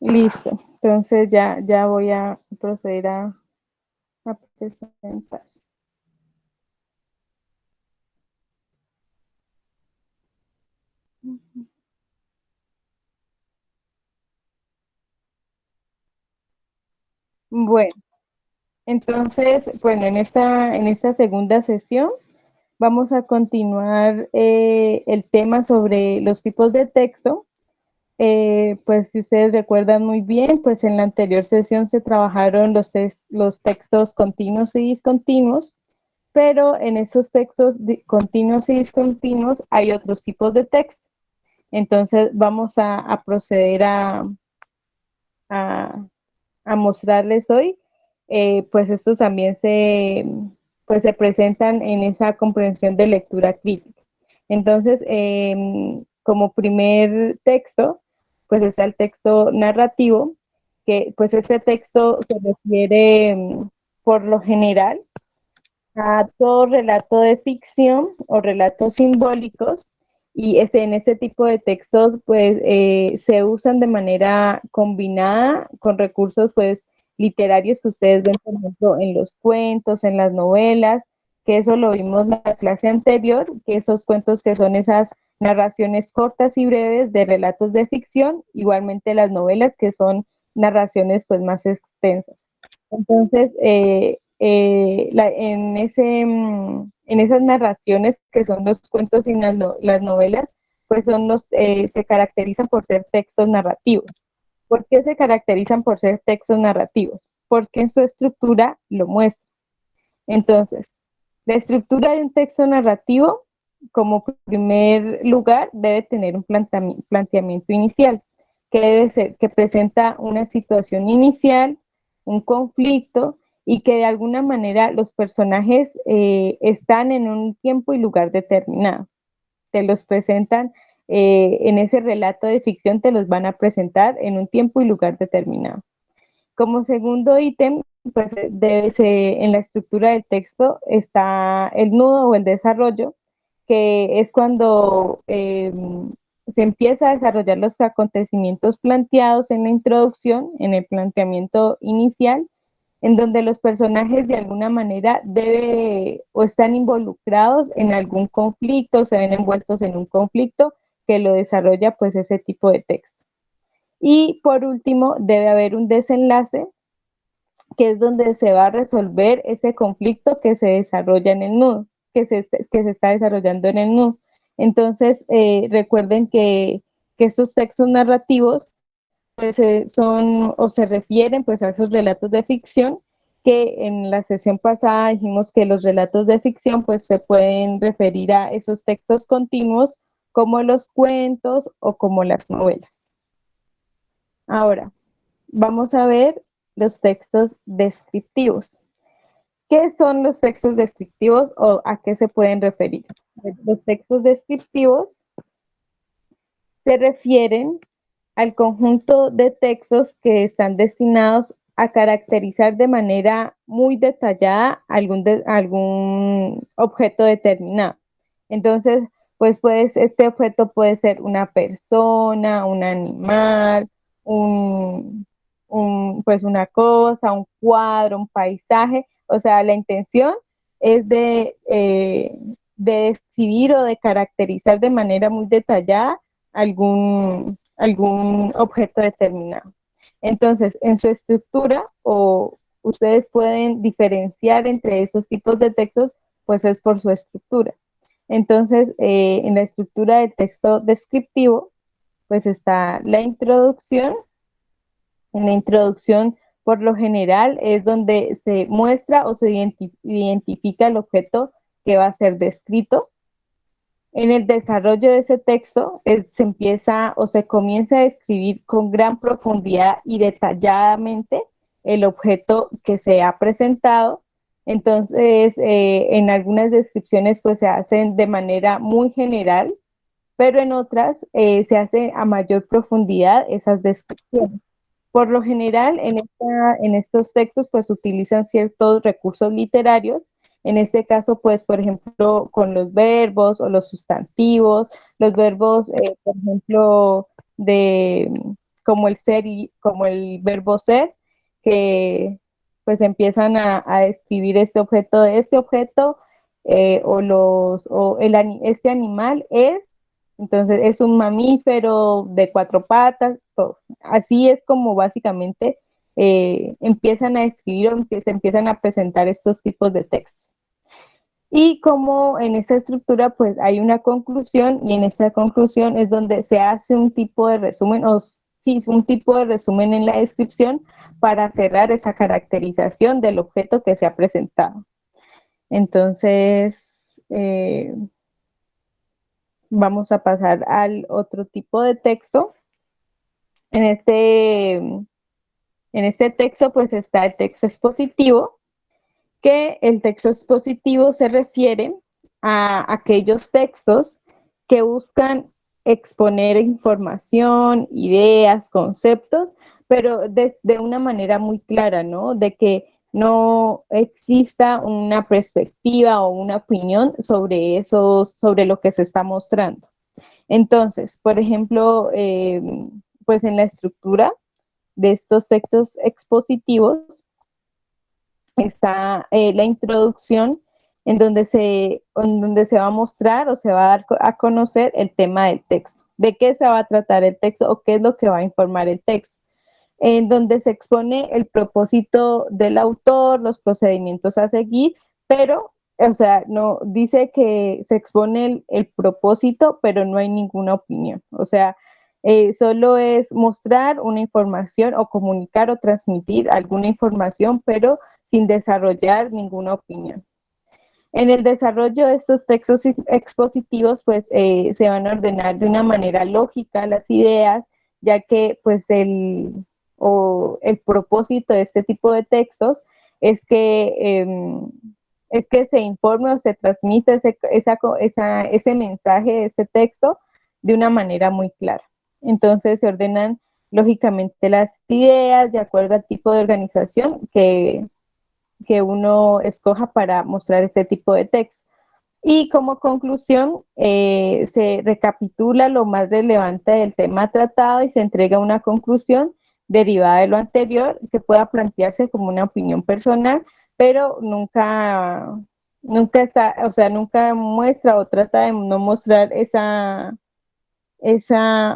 Listo. Entonces ya voy a proceder a presentar. Bueno, entonces, bueno, en esta segunda sesión vamos a continuar el tema sobre los tipos de texto. Pues si ustedes recuerdan muy bien, pues en la anterior sesión se trabajaron los textos continuos y discontinuos, pero en esos textos continuos y discontinuos hay otros tipos de texto. Entonces vamos a proceder a, a mostrarles hoy, pues estos también pues se presentan en esa comprensión de lectura crítica. Entonces, como primer texto, pues está el texto narrativo, que pues este texto se refiere por lo general a todo relato de ficción o relatos simbólicos, y en este tipo de textos pues se usan de manera combinada con recursos pues literarios que ustedes ven por ejemplo en los cuentos, en las novelas, que eso lo vimos en la clase anterior, que esos cuentos que son esas narraciones cortas y breves de relatos de ficción, igualmente las novelas que son narraciones pues más extensas. Entonces, en esas narraciones que son los cuentos y las novelas, pues se caracterizan por ser textos narrativos. ¿Por qué se caracterizan por ser textos narrativos? Porque en su estructura lo muestra. Entonces, la estructura de un texto narrativo, como primer lugar, debe tener un planteamiento inicial, que debe ser, que presenta una situación inicial, un conflicto, y que de alguna manera los personajes están en un tiempo y lugar determinado. Te los presentan en ese relato de ficción, te los van a presentar en un tiempo y lugar determinado. Como segundo ítem, pues en la estructura del texto está el nudo o el desarrollo, que es cuando se empieza a desarrollar los acontecimientos planteados en la introducción, en el planteamiento inicial, en donde los personajes de alguna manera debe o están involucrados en algún conflicto, se ven envueltos en un conflicto que lo desarrolla pues ese tipo de texto. Y por último, debe haber un desenlace, que es donde se va a resolver ese conflicto que se desarrolla en el nudo, que se está desarrollando en el nudo. Entonces, recuerden que estos textos narrativos pues, son o se refieren pues a esos relatos de ficción, que en la sesión pasada dijimos que los relatos de ficción pues se pueden referir a esos textos continuos como los cuentos o como las novelas. Ahora, vamos a ver los textos descriptivos. ¿Qué son los textos descriptivos o a qué se pueden referir? Los textos descriptivos se refieren al conjunto de textos que están destinados a caracterizar de manera muy detallada algún objeto determinado. Entonces, pues este objeto puede ser una persona, un animal, pues una cosa, un cuadro, un paisaje. O sea, la intención es de describir o de caracterizar de manera muy detallada algún objeto determinado. Entonces, en su estructura, o ustedes pueden diferenciar entre esos tipos de textos, pues es por su estructura. Entonces, en la estructura del texto descriptivo, pues está la introducción. En la introducción, por lo general, es donde se muestra o se identifica el objeto que va a ser descrito. En el desarrollo de ese texto se empieza o se comienza a describir con gran profundidad y detalladamente el objeto que se ha presentado. Entonces, en algunas descripciones pues se hacen de manera muy general, pero en otras se hace a mayor profundidad esas descripciones. Por lo general, en estos textos, pues utilizan ciertos recursos literarios. En este caso, pues, por ejemplo, con los verbos o los sustantivos, los verbos, por ejemplo, de como el ser y como el verbo ser, que pues empiezan a describir este objeto, este animal es, entonces es un mamífero de 4 patas, todo. Así es como básicamente empiezan a escribir o se empiezan a presentar estos tipos de textos. Y como en esta estructura pues hay una conclusión, y en esta conclusión es donde se hace un tipo de resumen, un tipo de resumen en la descripción para cerrar esa caracterización del objeto que se ha presentado. Entonces, vamos a pasar al otro tipo de texto. En este texto pues está el texto expositivo, que el texto expositivo se refiere a aquellos textos que buscan exponer información, ideas, conceptos, pero de una manera muy clara, ¿no? De que no exista una perspectiva o una opinión sobre lo que se está mostrando. Entonces, por ejemplo, pues en la estructura de estos textos expositivos, está la introducción en donde se va a mostrar o se va a dar a conocer el tema del texto, de qué se va a tratar el texto o qué es lo que va a informar el texto, en donde se expone el propósito del autor, los procedimientos a seguir, pero, o sea, no dice que se expone el propósito, pero no hay ninguna opinión. O sea, solo es mostrar una información o comunicar o transmitir alguna información, pero sin desarrollar ninguna opinión. En el desarrollo de estos textos expositivos, pues se van a ordenar de una manera lógica las ideas, ya que pues el propósito de este tipo de textos es que se informe o se transmite ese mensaje, ese texto, de una manera muy clara. Entonces se ordenan lógicamente las ideas de acuerdo al tipo de organización que uno escoja para mostrar este tipo de texto. Y como conclusión, se recapitula lo más relevante del tema tratado y se entrega una conclusión derivada de lo anterior que pueda plantearse como una opinión personal, pero nunca muestra o trata de no mostrar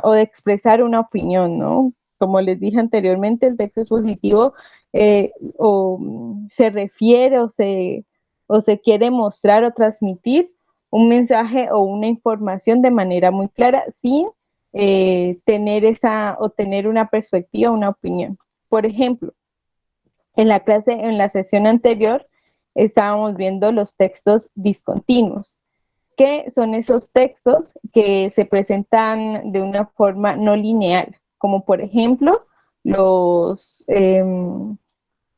o de expresar una opinión, ¿no? Como les dije anteriormente, el texto expositivo o se refiere o se quiere mostrar o transmitir un mensaje o una información de manera muy clara sin tener una perspectiva, una opinión. Por ejemplo, en la sesión anterior, estábamos viendo los textos discontinuos, que son esos textos que se presentan de una forma no lineal, como por ejemplo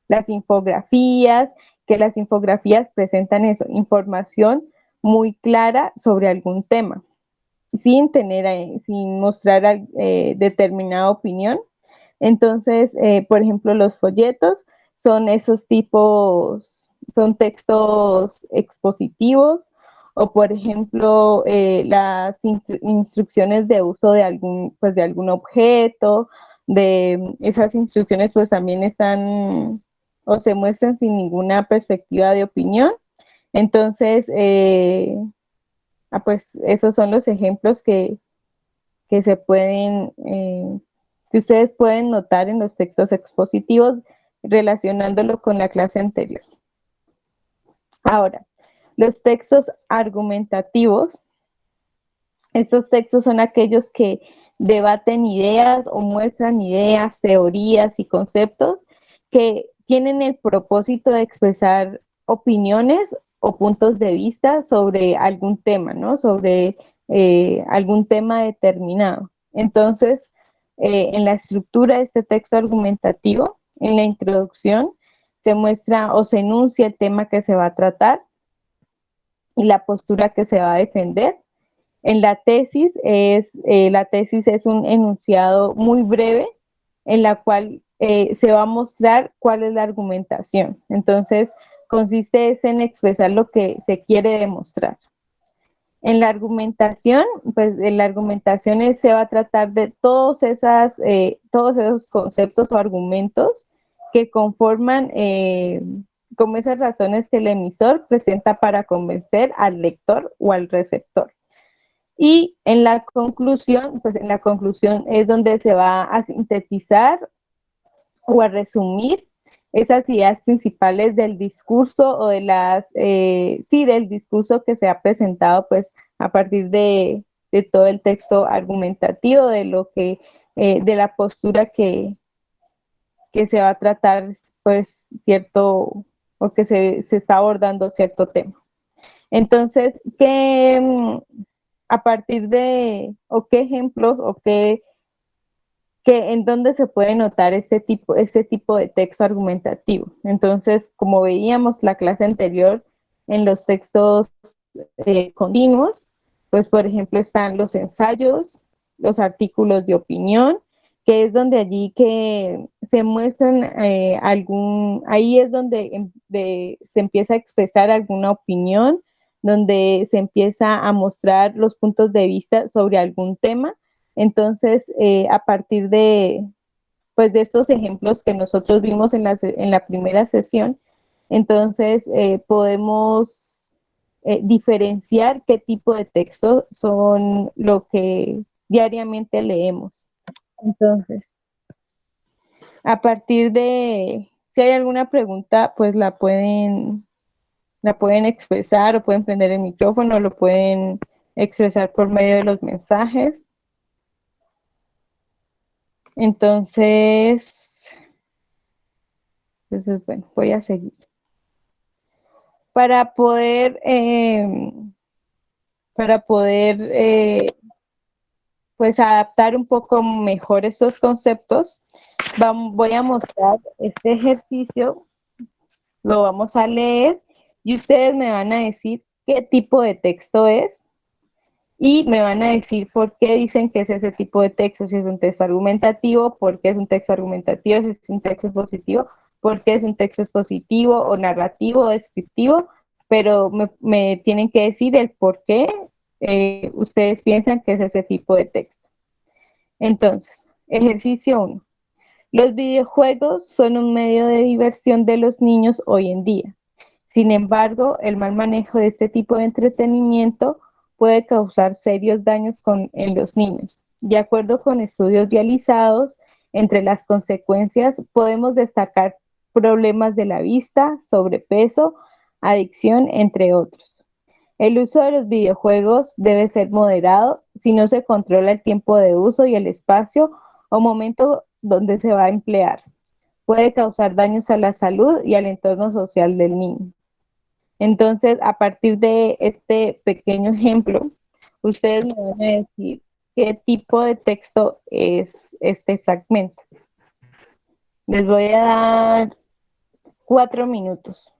las infografías, que las infografías presentan eso, información muy clara sobre algún tema, sin mostrar determinada opinión. Entonces, por ejemplo, los folletos son son textos expositivos, o por ejemplo, las instrucciones de uso de algún objeto, de esas instrucciones pues también están o se muestran sin ninguna perspectiva de opinión. Entonces, pues esos son los ejemplos que se pueden, que ustedes pueden notar en los textos expositivos relacionándolo con la clase anterior. Ahora, los textos argumentativos, estos textos son aquellos que debaten ideas o muestran ideas, teorías y conceptos que tienen el propósito de expresar opiniones o puntos de vista sobre algún tema, ¿no? Sobre algún tema determinado. Entonces, en la estructura de este texto argumentativo, en la introducción, se muestra o se enuncia el tema que se va a tratar y la postura que se va a defender. En la tesis es un enunciado muy breve en la cual se va a mostrar cuál es la argumentación. Entonces, consiste en expresar lo que se quiere demostrar. En la argumentación, pues en la argumentación se va a tratar de todos esos conceptos o argumentos que conforman como esas razones que el emisor presenta para convencer al lector o al receptor. Y en la conclusión, pues en la conclusión es donde se va a sintetizar o a resumir esas ideas principales del discurso o de sí, del discurso que se ha presentado pues a partir de todo el texto argumentativo, de la postura que se va a tratar pues cierto, o que se está abordando cierto tema. Entonces, a partir o qué ejemplos, en dónde se puede notar este tipo de texto argumentativo. Entonces, como veíamos la clase anterior, en los textos continuos, pues por ejemplo están los ensayos, los artículos de opinión, que es donde allí que se muestran ahí es donde se empieza a expresar alguna opinión, donde se empieza a mostrar los puntos de vista sobre algún tema. Entonces, a partir pues, de estos ejemplos que nosotros vimos en la primera sesión, entonces podemos diferenciar qué tipo de textos son lo que diariamente leemos. Entonces, a partir si hay alguna pregunta, pues la pueden expresar o pueden prender el micrófono, lo pueden expresar por medio de los mensajes. Entonces, bueno, voy a seguir. Para poder, para poder pues adaptar un poco mejor estos conceptos, voy a mostrar este ejercicio, lo vamos a leer y ustedes me van a decir qué tipo de texto es y me van a decir por qué dicen que es ese tipo de texto, si es un texto argumentativo, por qué es un texto argumentativo, si es un texto expositivo, por qué es un texto expositivo o narrativo o descriptivo, pero me tienen que decir el por qué ustedes piensan que es ese tipo de texto. Entonces, ejercicio 1. Los videojuegos son un medio de diversión de los niños hoy en día. Sin embargo, el mal manejo de este tipo de entretenimiento puede causar serios daños en los niños. De acuerdo con estudios realizados, entre las consecuencias podemos destacar problemas de la vista, sobrepeso, adicción, entre otros. El uso de los videojuegos debe ser moderado si no se controla el tiempo de uso y el espacio o momento donde se va a emplear. Puede causar daños a la salud y al entorno social del niño. Entonces, a partir de este pequeño ejemplo, ustedes me van a decir qué tipo de texto es este fragmento. Les voy a dar 4 minutos.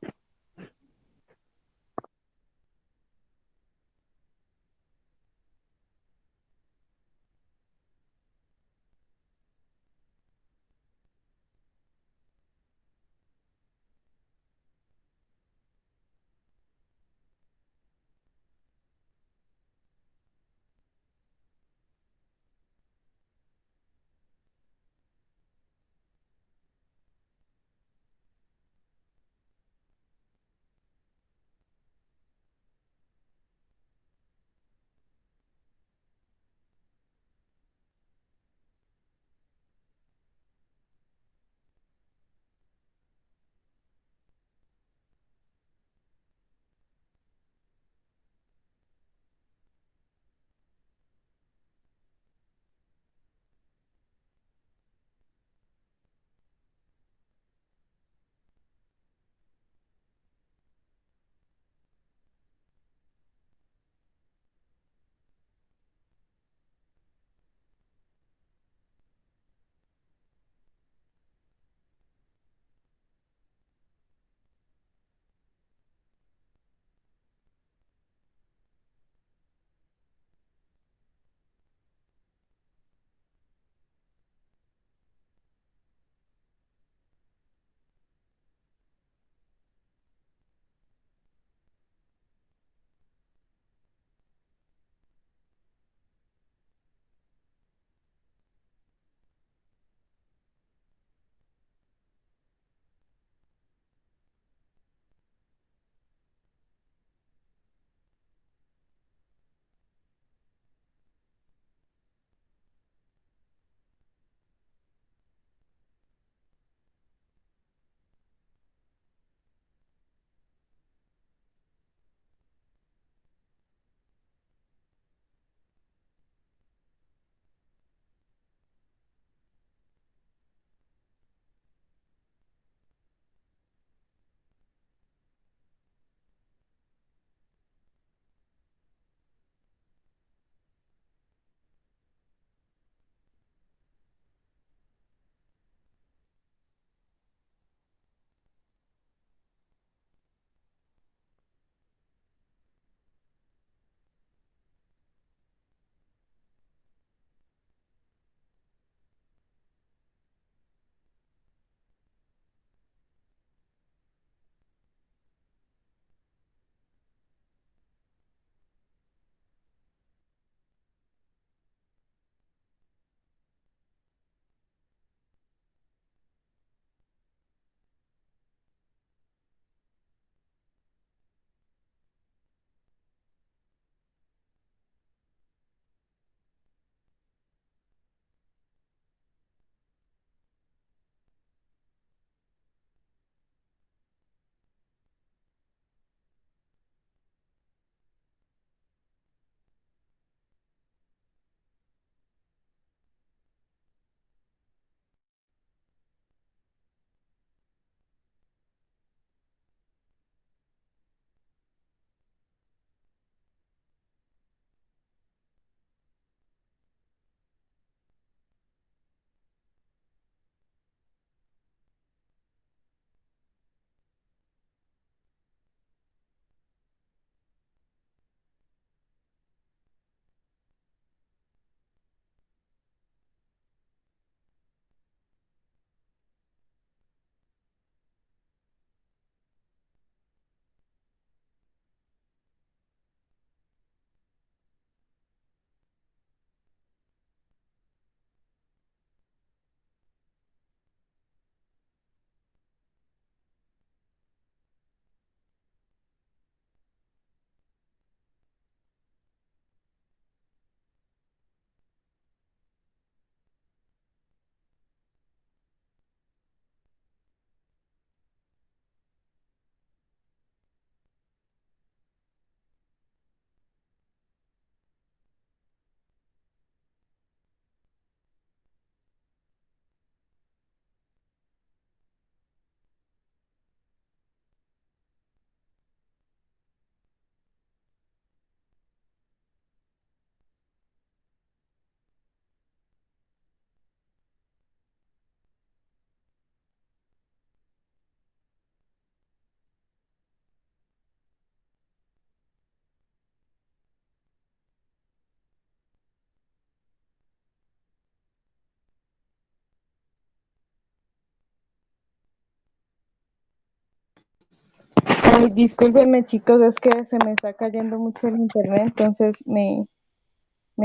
Ay, discúlpenme chicos, es que se me está cayendo mucho el internet, entonces me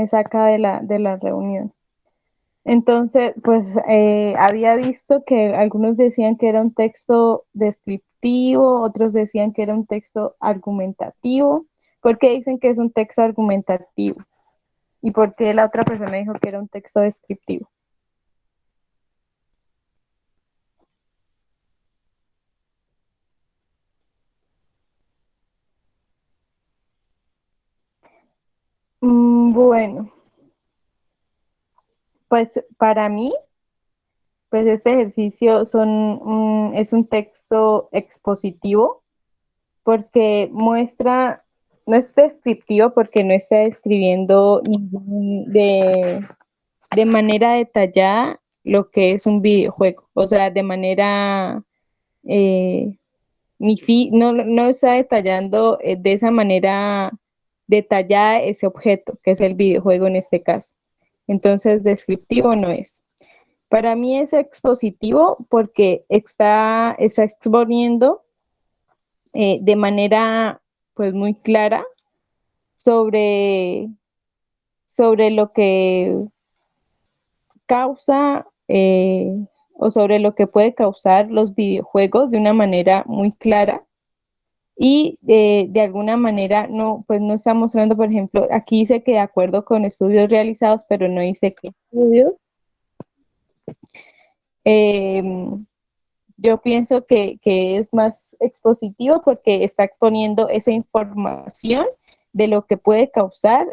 saca de la reunión. Entonces, pues había visto que algunos decían que era un texto descriptivo, otros decían que era un texto argumentativo. ¿Por qué dicen que es un texto argumentativo? ¿Y por qué la otra persona dijo que era un texto descriptivo? Bueno, pues para mí, pues este ejercicio es un texto expositivo porque muestra, no es descriptivo porque no está describiendo de manera detallada lo que es un videojuego, o sea, de manera, eh, no está detallando de esa manera detallada ese objeto, que es el videojuego en este caso. Entonces, descriptivo no es. Para mí es expositivo porque está exponiendo de manera pues muy clara sobre, sobre lo que causa o sobre lo que puede causar los videojuegos de una manera muy clara y de alguna manera no, pues no está mostrando, por ejemplo, aquí dice que de acuerdo con estudios realizados, pero no dice qué estudios. Em, Yo pienso que es más expositivo porque está exponiendo esa información de lo que puede causar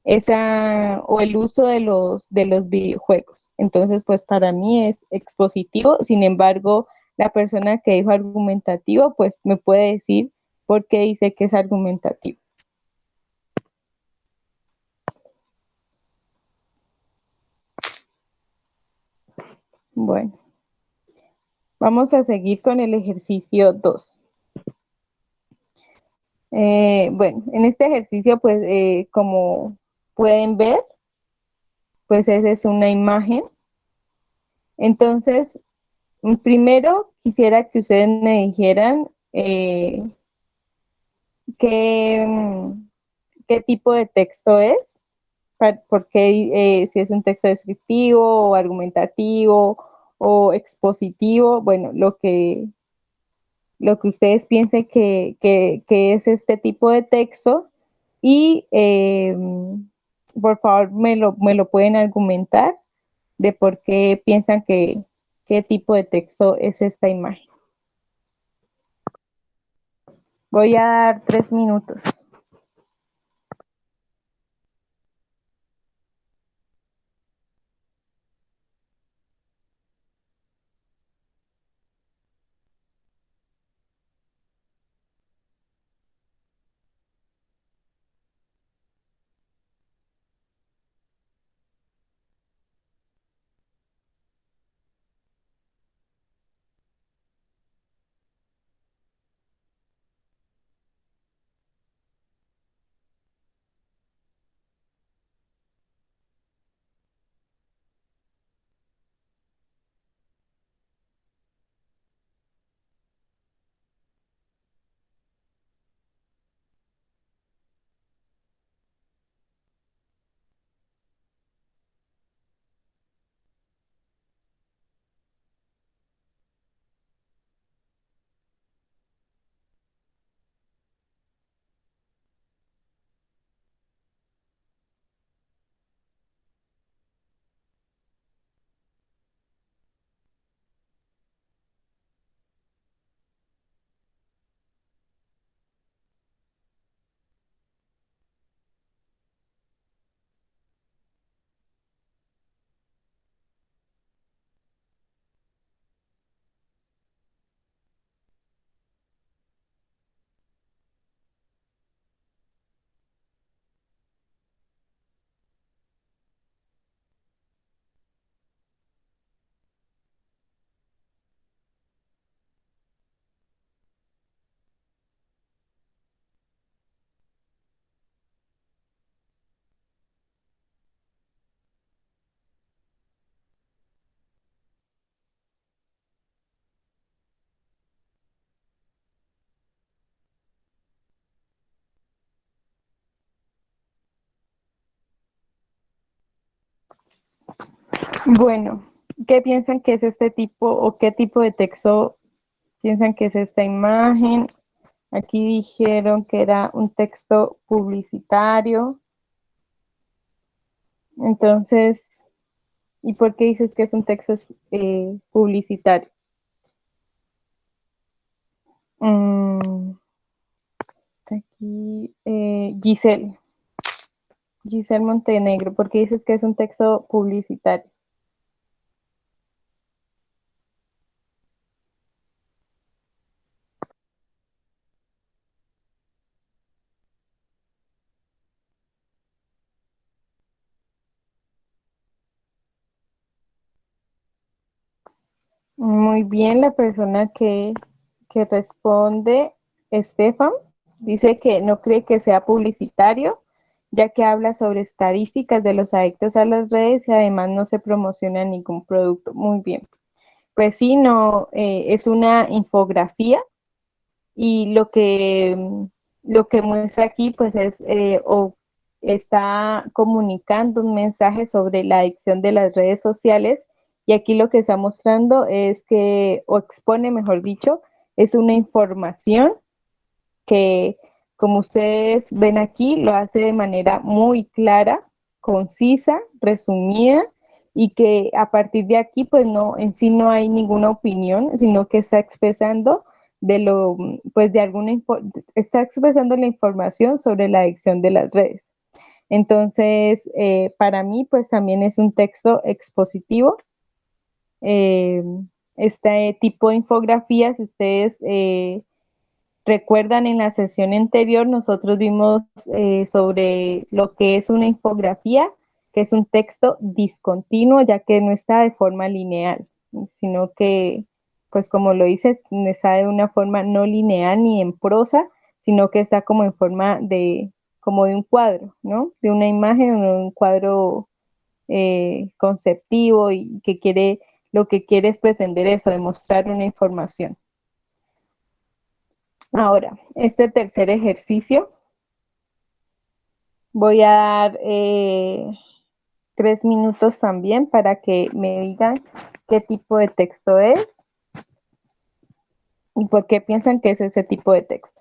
esa o el uso de los videojuegos. Entonces, pues para mí es expositivo. Sin embargo, la persona que dijo argumentativo, pues me puede decir por qué dice que es argumentativo. Bueno, vamos a seguir con el ejercicio 2. Bueno, en este ejercicio, pues como pueden ver, pues esa es una imagen. Entonces, primero quisiera que ustedes me dijeran qué, qué tipo de texto es, por qué, si es un texto descriptivo o argumentativo o expositivo, bueno, lo que ustedes piensen que es este tipo de texto y por favor me lo pueden argumentar de por qué piensan que qué tipo de texto es esta imagen. Voy a dar 3 minutos. Bueno, ¿qué piensan que es este tipo o qué tipo de texto piensan que es esta imagen? Aquí dijeron que era un texto publicitario. Entonces, ¿y por qué dices que es un texto publicitario? Mm, aquí, Giselle Montenegro, ¿por qué dices que es un texto publicitario? Muy bien, la persona que responde, Estefan, dice que no cree que sea publicitario, ya que habla sobre estadísticas de los adictos a las redes y además no se promociona ningún producto. Muy bien. Pues sí, no, es una infografía y lo que muestra aquí pues es o está comunicando un mensaje sobre la adicción de las redes sociales y aquí lo que está mostrando es que, o expone mejor dicho, es una información que, como ustedes ven aquí, lo hace de manera muy clara, concisa, resumida y que a partir de aquí, pues no, en sí no hay ninguna opinión, sino que está expresando de lo, pues de alguna, está expresando la información sobre la adicción de las redes. Entonces, para mí, pues también es un texto expositivo. Eh, este tipo de infografía, si ustedes recuerdan, en la sesión anterior nosotros vimos sobre lo que es una infografía, que es un texto discontinuo, ya que no está de forma lineal, sino que, pues como lo dices, está de una forma no lineal ni en prosa, sino que está como en forma de, como de un cuadro, ¿no? De una imagen o un cuadro conceptivo y que quiere, lo que quiere es pretender eso, demostrar una información. Ahora, este tercer ejercicio, voy a dar 3 minutos también para que me digan qué tipo de texto es y por qué piensan que es ese tipo de texto.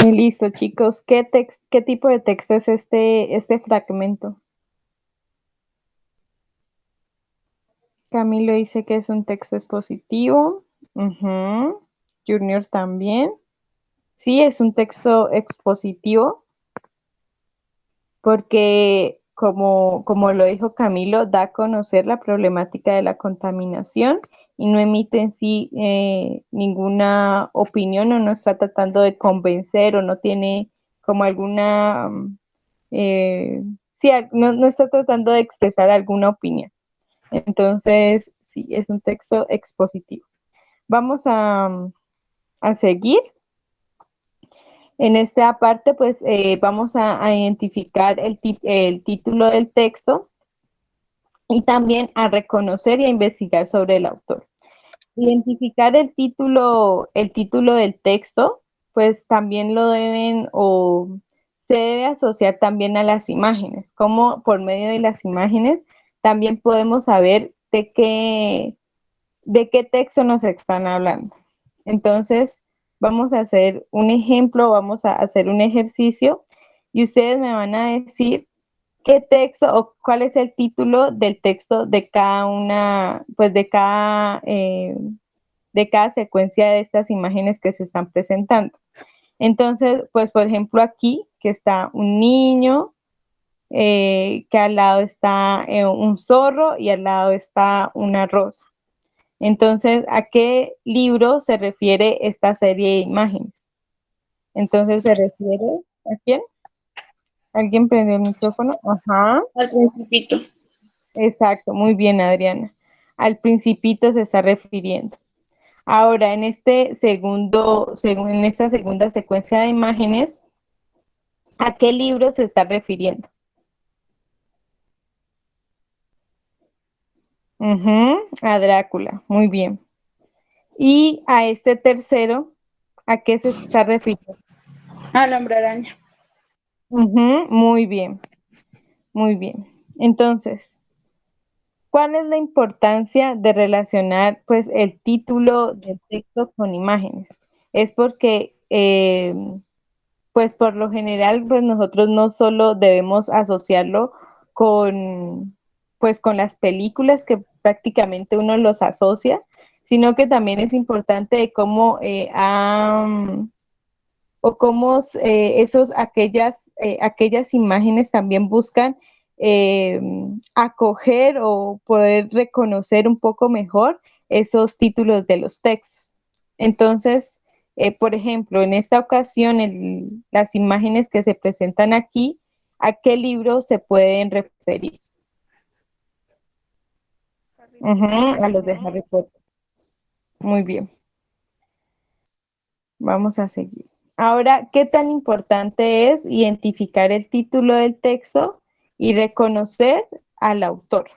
Listo, chicos. ¿Qué tipo de texto es este fragmento? Camilo dice que es un texto expositivo. Ujú. Junior también. Sí, es un texto expositivo porque, como lo dijo Camilo, da a conocer la problemática de la contaminación y no emite en sí ninguna opinión o no está tratando de convencer o no tiene como alguna, sí, no está tratando de expresar alguna opinión. Entonces, sí, es un texto expositivo. Vamos a seguir. En esta parte, pues vamos a identificar el título del texto y también a reconocer y a investigar sobre el autor. Identificar el título del texto, pues también lo deben o se debe asociar también a las imágenes, como por medio de las imágenes también podemos saber de qué texto nos están hablando. Entonces, vamos a hacer un ejemplo, vamos a hacer un ejercicio y ustedes me van a decir qué texto o cuál es el título del texto de cada una, pues de cada secuencia de estas imágenes que se están presentando. Entonces, pues por ejemplo aquí que está un niño, que al lado está un zorro y al lado está una rosa. Entonces, ¿a qué libro se refiere esta serie de imágenes? Entonces, ¿se refiere a quién? ¿Alguien prendió el micrófono? Ajá, Al principito. exacto, muy bien, Adriana. Al principito se está refiriendo. Ahora, en esta segunda secuencia de imágenes, ¿a qué libro se está refiriendo? Ujú, a Drácula, muy bien. Y a este tercero, ¿a qué se está refiriendo? Al hombre araña. Ujú, muy bien, muy bien. Entonces, ¿cuál es la importancia de relacionar pues el título del texto con imágenes? Es porque pues por lo general pues nosotros no solo debemos asociarlo con pues con las películas que prácticamente uno los asocia, sino que también es importante de cómo o cómo aquellas imágenes también buscan eh, acoger o poder reconocer un poco mejor esos títulos de los textos. Entonces, por ejemplo, en esta ocasión, las imágenes que se presentan aquí, ¿a qué libro se pueden referir? Ujú, a los de Harry Potter. Muy bien. Vamos a seguir. Ahora, ¿qué tan importante es identificar el título del texto y reconocer al autor?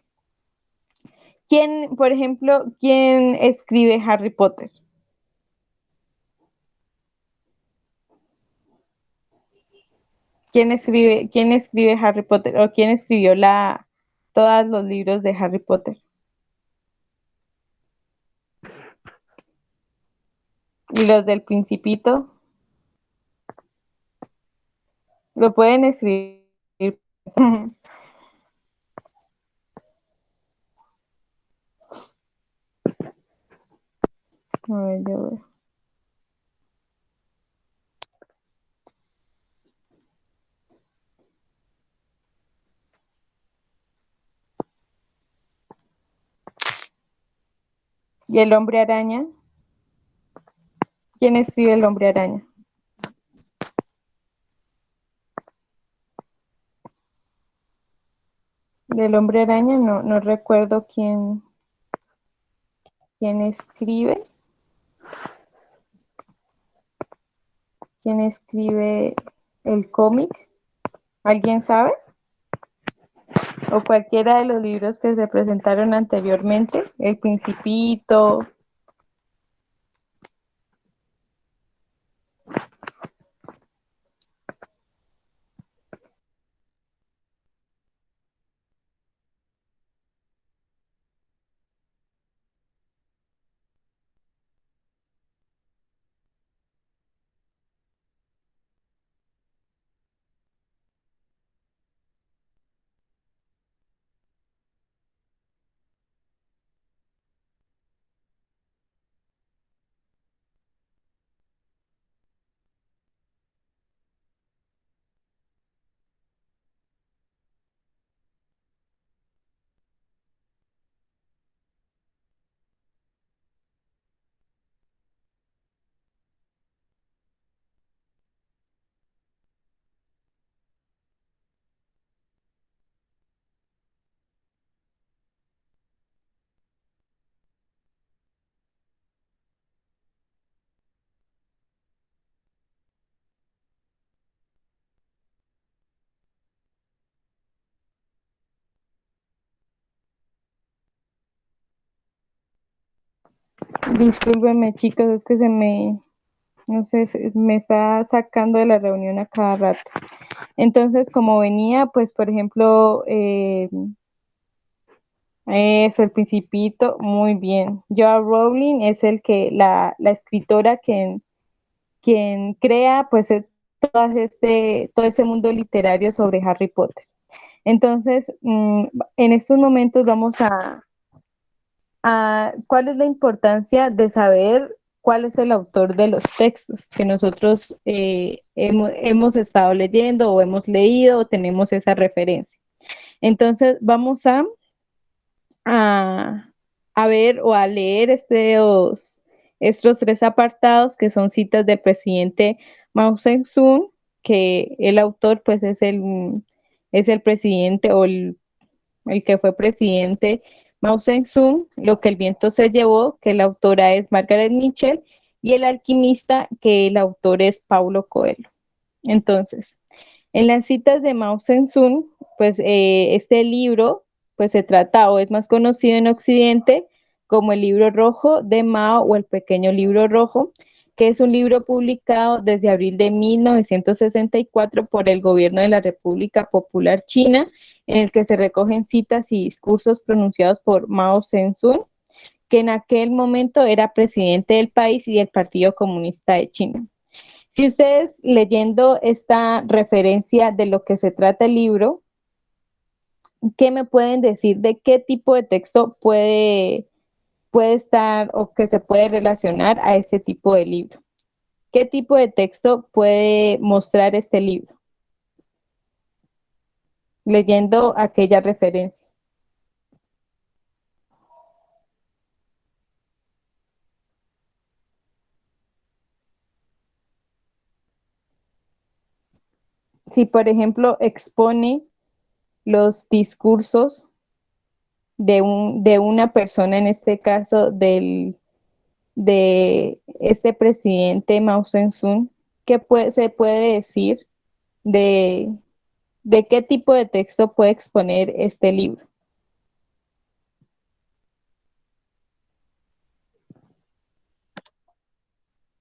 Por ejemplo, quién escribe Harry Potter? Quién escribe Harry Potter? ¿O quién escribió todos los libros de Harry Potter? ¿Y los del Principito? Lo pueden escribir. A ver, yo veo. ¿Y el hombre araña? ¿Quién escribe el hombre araña? Del hombre araña no recuerdo quién escribe. ¿Quién escribe el cómic? ¿Alguien sabe? O cualquiera de los libros que se presentaron anteriormente, El Principito. Discúlpenme, chicos, es que no sé, me está sacando de la reunión a cada rato. Entonces, como venía, pues, por ejemplo, eso, El Principito, muy bien. Joanne Rowling es la escritora quien crea, pues, todo ese mundo literario sobre Harry Potter. Entonces, en estos momentos vamos a cuál es la importancia de saber cuál es el autor de los textos que nosotros hemos estado leyendo o hemos leído o tenemos esa referencia. Entonces, vamos a, a ver o a leer estos tres apartados que son citas del presidente Mao Zedong, que el autor pues es el presidente o el que fue presidente Mao Zedong, Lo que el viento se llevó, que la autora es Margaret Mitchell, y El alquimista, que el autor es Paulo Coelho. Entonces, en las citas de Mao Zedong, pues este libro pues se trata o es más conocido en Occidente como el libro rojo de Mao o el pequeño libro rojo, que es un libro publicado desde abril de 1964 por el gobierno de la República Popular China, en el que se recogen citas y discursos pronunciados por Mao Zedong, que en aquel momento era presidente del país y del Partido Comunista de China. Si ustedes leyendo esta referencia de lo que se trata el libro, ¿qué me pueden decir de qué tipo de texto puede estar o que se puede relacionar a este tipo de libro? ¿Qué tipo de texto puede mostrar este libro? Leyendo aquella referencia. Si, por ejemplo, expone los discursos de una persona, en este caso de este presidente Mao Zedong, se puede decir de, de qué tipo de texto puede exponer este libro?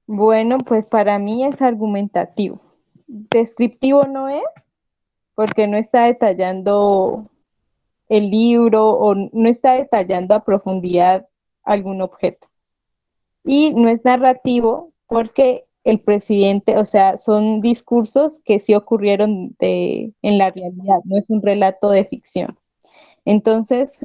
Bueno, pues para mí es argumentativo. Descriptivo no es, porque no está detallando el libro o no está detallando a profundidad algún objeto. Y no es narrativo porque el presidente, o sea, son discursos que sí ocurrieron en la realidad, no es un relato de ficción. Entonces,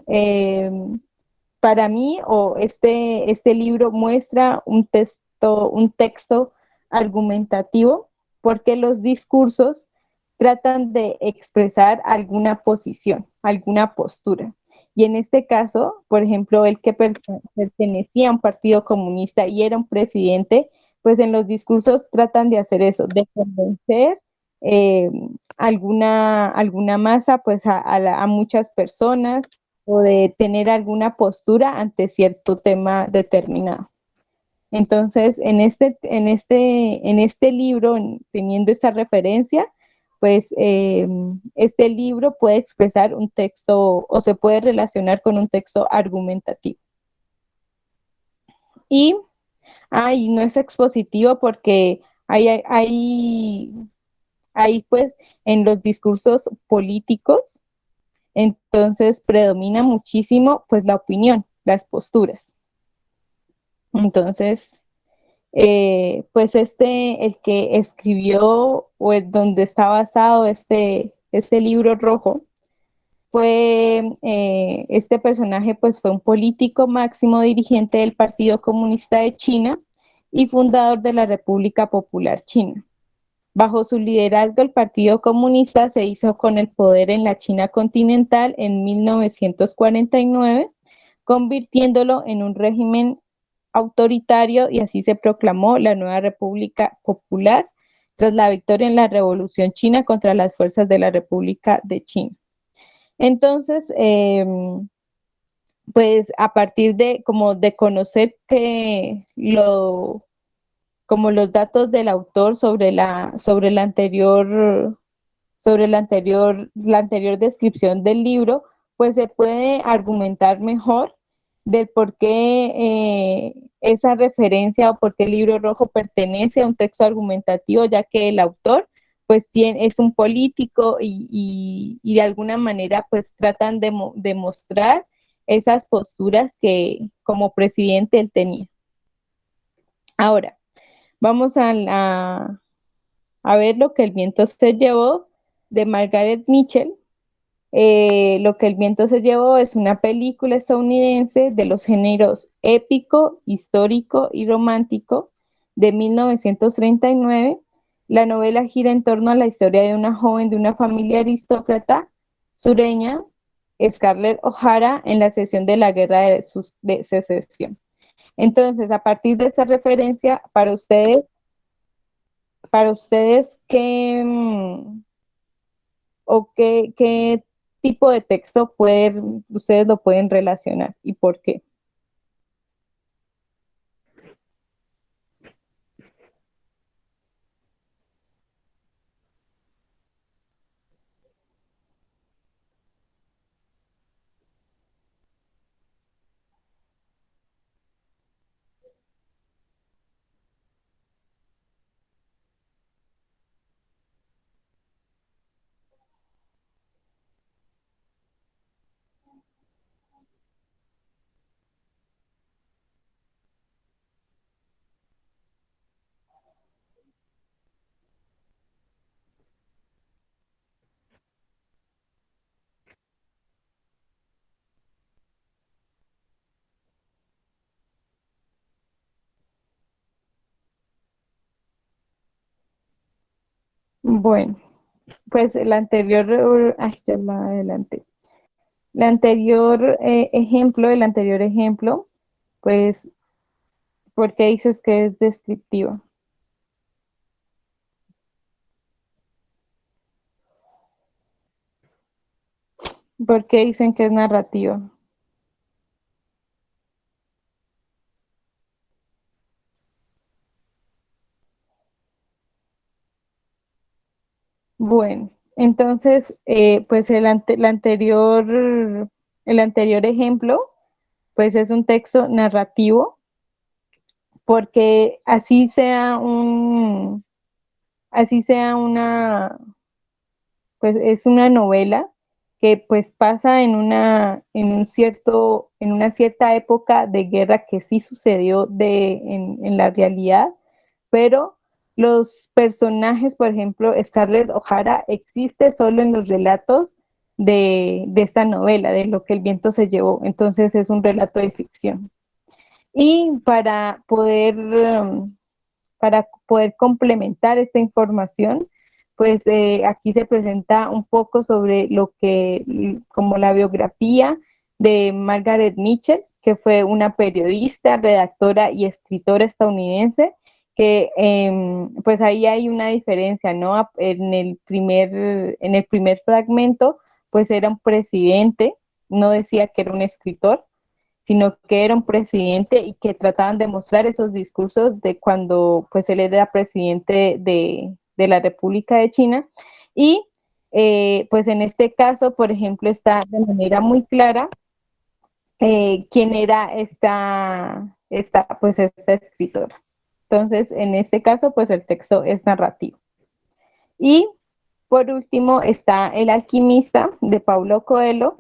para mí, este libro muestra un texto argumentativo porque los discursos tratan de expresar alguna posición, alguna postura. Y en este caso, por ejemplo, el que pertenecía a un partido comunista y era un presidente, pues en los discursos tratan de hacer eso, de convencer eh, alguna masa, pues a muchas personas o de tener alguna postura ante cierto tema determinado. Entonces, en este libro, teniendo esta referencia, pues este libro puede expresar un texto o se puede relacionar con un texto argumentativo. Y no es expositivo porque hay pues en los discursos políticos, entonces predomina muchísimo pues la opinión, las posturas. Entonces, pues el que escribió o donde está basado este libro rojo, este personaje pues fue un político máximo dirigente del Partido Comunista de China y fundador de la República Popular China. Bajo su liderazgo, el Partido Comunista se hizo con el poder en la China continental en 1949, convirtiéndolo en un régimen autoritario y así se proclamó la nueva República Popular tras la victoria en la Revolución China contra las fuerzas de la República de China. Entonces, pues a partir de conocer como los datos del autor la anterior descripción del libro, pues se puede argumentar mejor del por qué esa referencia o por qué el libro rojo pertenece a un texto argumentativo, ya que el autor pues es un político y de alguna manera pues tratan de mostrar esas posturas que como presidente él tenía. Ahora, vamos a ver lo que el viento se llevó de Margaret Mitchell. Lo que el viento se llevó es una película estadounidense de los géneros épico, histórico y romántico de 1939. La novela gira en torno a la historia de una joven de una familia aristócrata sureña, Scarlett O'Hara, en la sesión de la guerra de secesión. Entonces, a partir de esta referencia, para ustedes, qué tipo de texto ustedes lo pueden relacionar y por qué? Bueno, pues ya la adelanté. El anterior ejemplo, pues, ¿por qué dices que es descriptiva? ¿Por qué dicen que es narrativa? Bueno, entonces, pues el anterior ejemplo, pues es un texto narrativo, porque pues es una novela que pues pasa en una cierta época de guerra que sí sucedió en la realidad, pero los personajes, por ejemplo, Scarlett O'Hara existe solo en los relatos de esta novela, de Lo que el viento se llevó, entonces es un relato de ficción. Y para poder complementar esta información, pues aquí se presenta un poco sobre como la biografía de Margaret Mitchell, que fue una periodista, redactora y escritora estadounidense, que pues ahí hay una diferencia, ¿no? En el primer fragmento, pues era un presidente, no decía que era un escritor, sino que era un presidente y que trataban de mostrar esos discursos de cuando pues él era presidente de la República de China. Y pues en este caso, por ejemplo, está de manera muy clara quién era esta escritora. Entonces, en este caso, pues el texto es narrativo. Y por último está El alquimista de Paulo Coelho.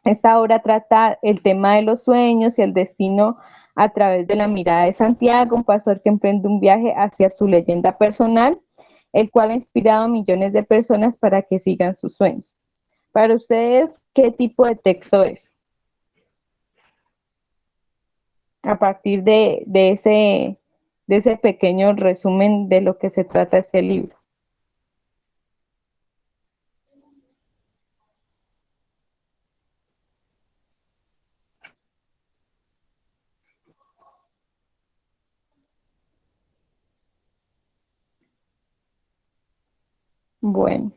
Esta obra trata el tema de los sueños y el destino a través de la mirada de Santiago, un pastor que emprende un viaje hacia su leyenda personal, el cual ha inspirado a millones de personas para que sigan sus sueños. Para ustedes, ¿qué tipo de texto es? A partir de ese pequeño resumen de lo que se trata este libro. Bueno,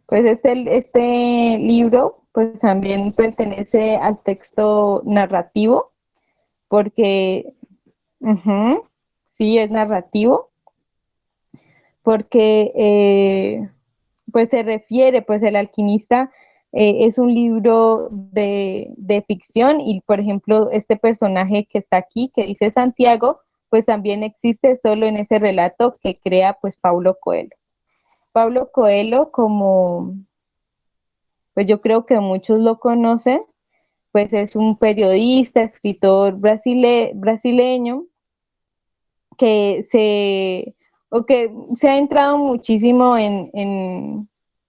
pues este libro pues también pertenece al texto narrativo porque sí es narrativo, porque pues se refiere, pues el alquimista Es un libro de ficción y, por ejemplo, este personaje que está aquí, que dice Santiago, pues también existe solo en ese relato que crea pues Paulo Coelho. Paulo Coelho, como pues yo creo que muchos lo conocen, pues es un periodista, escritor brasileño que que se ha entrado muchísimo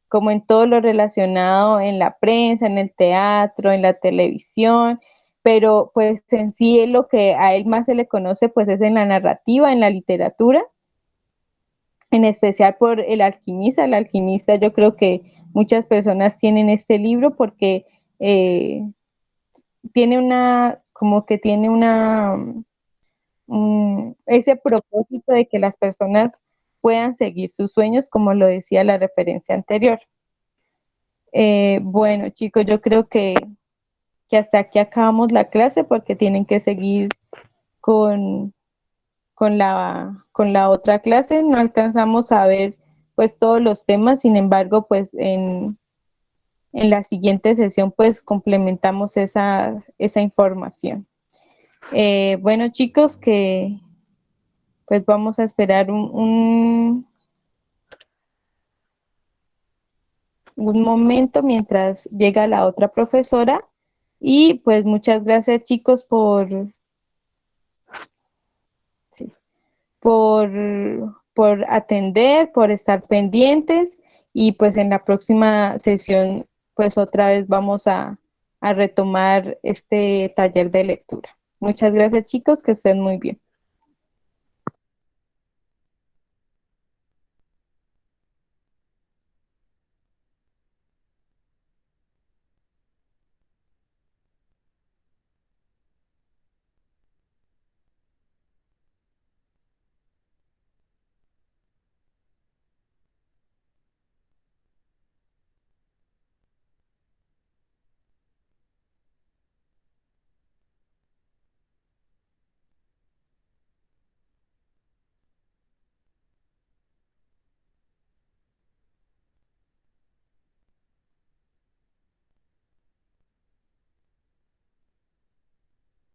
como en todo lo relacionado en la prensa, en el teatro, en la televisión, pero pues en sí lo que a él más se le conoce pues es en la narrativa, en la literatura, en especial por El alquimista. El alquimista, yo creo que muchas personas tienen este libro porque eh, como que tiene ese propósito de que las personas puedan seguir sus sueños, como lo decía la referencia anterior. Bueno, chicos, yo creo que hasta aquí acabamos la clase porque tienen que seguir con, con la otra clase. No alcanzamos a ver pues todos los temas, sin embargo, pues en la siguiente sesión pues complementamos esa información. Bueno, chicos, que pues vamos a esperar un momento mientras llega la otra profesora y pues muchas gracias, chicos, sí, por, por atender, por estar pendientes y pues en la próxima sesión pues otra vez vamos a retomar este taller de lectura. Muchas gracias, chicos, que estén muy bien.